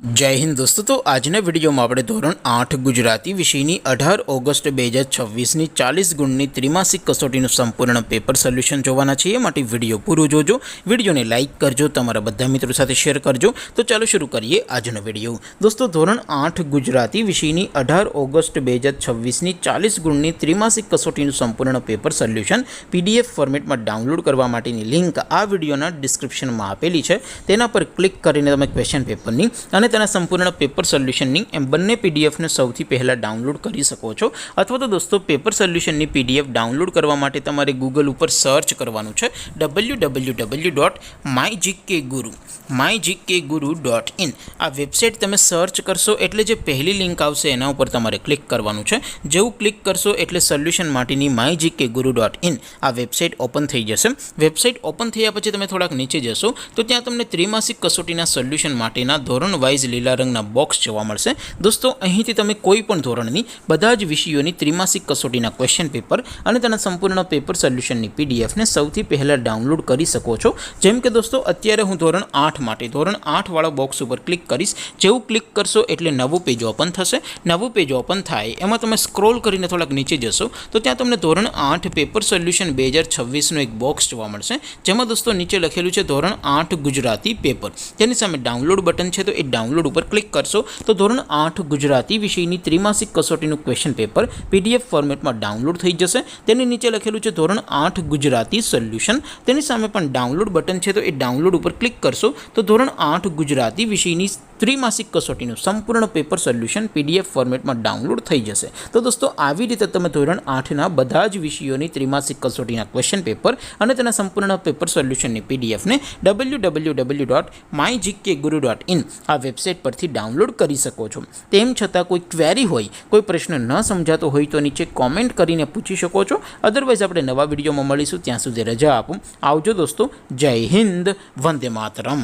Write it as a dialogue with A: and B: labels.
A: जय हिंद दोस्तों। तो આજના વિડીયોમાં આપણે ધોરણ 8 ગુજરાતી વિષયની 18 ઓગસ્ટ 2026ની 40 ગુણની ત્રિમાસિક કસોટીનું સંપૂર્ણ પેપર સોલ્યુશન જોવાના છીએ। માટે વિડીયો પૂરો જોજો, વિડીયોને લાઇક કરજો, તમારા બધા મિત્રો સાથે શેર કરજો। તો ચાલો શરૂ કરીએ આજનો વિડીયો। દોસ્તો ધોરણ 8 ગુજરાતી વિષયની 18 ઓગસ્ટ 2026ની 40 ગુણની ત્રિમાસિક કસોટીનું સંપૂર્ણ પેપર સોલ્યુશન PDF ફોર્મેટમાં ડાઉનલોડ કરવા માટેની લિંક આ વિડીયોના ડિસ્ક્રિપ્શનમાં આપેલી છે। તેના પર ક્લિક કરીને તમે ક્વેશ્ચન પેપરની અને તેના સંપૂર્ણ પેપર સોલ્યુશનની એમ બંને પીડીએફને સૌથી પહેલાં ડાઉનલોડ કરી શકો છો। અથવા તો દોસ્તો પેપર સોલ્યુશનની પીડીએફ ડાઉનલોડ કરવા માટે તમારે ગૂગલ ઉપર સર્ચ કરવાનું છે www.mygkguru.in। આ વેબસાઇટ તમે સર્ચ કરશો એટલે જે પહેલી લિંક આવશે એના ઉપર તમારે ક્લિક કરવાનું છે। જેવું ક્લિક કરશો એટલે સોલ્યુશન માટેની mygkguru.in આ વેબસાઇટ ઓપન થઈ જશે। વેબસાઇટ ઓપન થયા પછી તમે થોડાક નીચે જશો તો ત્યાં તમને ત્રિમાસિક કસોટીના સોલ્યુશન માટેના ધોરણ વાઇઝ લીલા રંગના બોક્સ જોવા મળશે। દોસ્તો અહીંથી તમે કોઈ પણ ધોરણની બધા જ વિષયોની ત્રિમાસિક કસોટીના ક્વેશ્ચન પેપર અને તેના સંપૂર્ણ પેપર સોલ્યુશનની પીડીએફને સૌથી પહેલાં ડાઉનલોડ કરી શકો છો। જેમ કે દોસ્તો અત્યારે હું ધોરણ 8 માટે ધોરણ 8 વાળા બોક્સ ઉપર ક્લિક કરીશ। જેવું ક્લિક કરશો એટલે નવું પેજ ઓપન થશે। નવું પેજ ઓપન થાય એમાં તમે સ્ક્રોલ કરીને થોડાક નીચે જશો તો ત્યાં તમને ધોરણ 8 પેપર સોલ્યુશન 2026નું એક બોક્સ જોવા મળશે। જેમાં દોસ્તો નીચે લખેલું છે ધોરણ 8 ગુજરાતી પેપર। તેની સામે ડાઉનલોડ બટન છે તો એ ડાઉનલોડ ઉપર ક્લિક કરશો તો ધોરણ 8 ગુજરાતી વિષયની ત્રિમાસિક કસોટીનું ક્વેશ્ચન પેપર PDF ફોર્મેટમાં ડાઉનલોડ થઈ જશે। તેની નીચે લખેલું છે ધોરણ 8 ગુજરાતી સોલ્યુશન। તેની સામે પણ ડાઉનલોડ બટન છે તો એ ડાઉનલોડ ઉપર ક્લિક કરશો તો ધોરણ 8 ગુજરાતી વિષયની ત્રિમાસિક કસોટીનું સંપૂર્ણ પેપર સોલ્યુશન PDF ફોર્મેટમાં ડાઉનલોડ થઈ જશે। તો દોસ્તો આવી રીતે તમે ધોરણ 8ના બધા જ વિષયોની ત્રિમાસિક કસોટીના ક્વેશ્ચન પેપર અને તેના સંપૂર્ણ પેપર સોલ્યુશનની PDFને www.mygkguru.in આ વેબસાઇટ પરથી ડાઉનલોડ કરી શકો છો। તેમ છતાં કોઈ ક્વેરી હોય, કોઈ પ્રશ્ન ન સમજાતો હોય તો નીચે કોમેન્ટ કરીને પૂછી શકો છો। અદરવાઇઝ આપણે નવા વિડીયોમાં મળીશું, ત્યાં સુધી રજા આપો। આવજો દોસ્તો, જય હિન્દ, વંદે માતરમ।